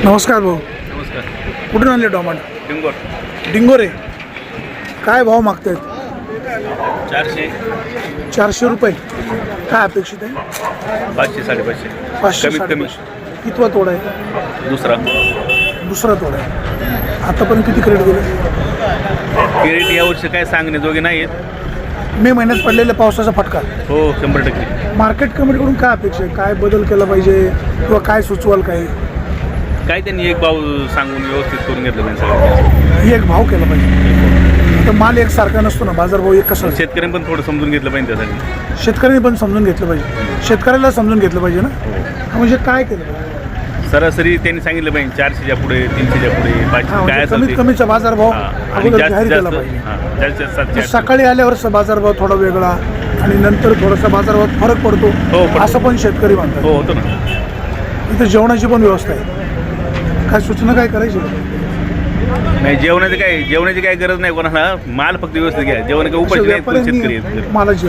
नमस्कार भाऊ. नमस्कार. कुठून आणले टोमॅटो? डिंगोर डिंगोरे. काय भाव मागतायत? 400 रुपये. काय अपेक्षित आहे? 500 550 500 कमीत कमी. कितवा तोडा आहे? दुसरा तोडा आहे. आतापर्यंत किती क्रेडिट गेले? क्रेडिट यावर्षी काय सांगण्याजोगे नाही आहेत. मे महिन्यात पडलेल्या पावसाचा फटका. हो 100%. मार्केट कमिटीकडून काय अपेक्षा आहे? काय बदल केला पाहिजे किंवा काय सुचवाल? काय त्यांनी एक भाव सांगून व्यवस्थित करून घेतलं पाहिजे सगळं. एक भाव केला पाहिजे. आता माल एकसारखा नसतो ना, बाजारभाव एक कसा. शेतकऱ्यांनी पण थोडं समजून घेतलं पाहिजे त्यासाठी. शेतकऱ्यांनी पण समजून घेतलं पाहिजे. शेतकऱ्याला समजून घेतलं पाहिजे ना. म्हणजे काय केलं पाहिजे? सरासरी त्यांनी सांगितलं पाहिजे 400च्या पुढे 300च्या पुढे 500 काय असेल कमीत ते. कमीचा बाजारभाव आणि अगोदर जास्त जाहीर केला जास्त पाहिजे. जास्त 700 सकाळी आल्यावर बाजारभाव थोडा वेगळा आणि नंतर थोडासा बाजारभावात फरक पडतो. हो, पडतो. असं पण शेतकरी म्हणतात. हो होतं ना. इथे जेवणाची पण व्यवस्था आहे. काय सूचना काय करायची? नाही जेवणाची काय गरज नाही कोणाला. माल फक्त व्यवस्थित घ्या. जेवण काय उपाशी नाही शेतकरी आहेत. मालाची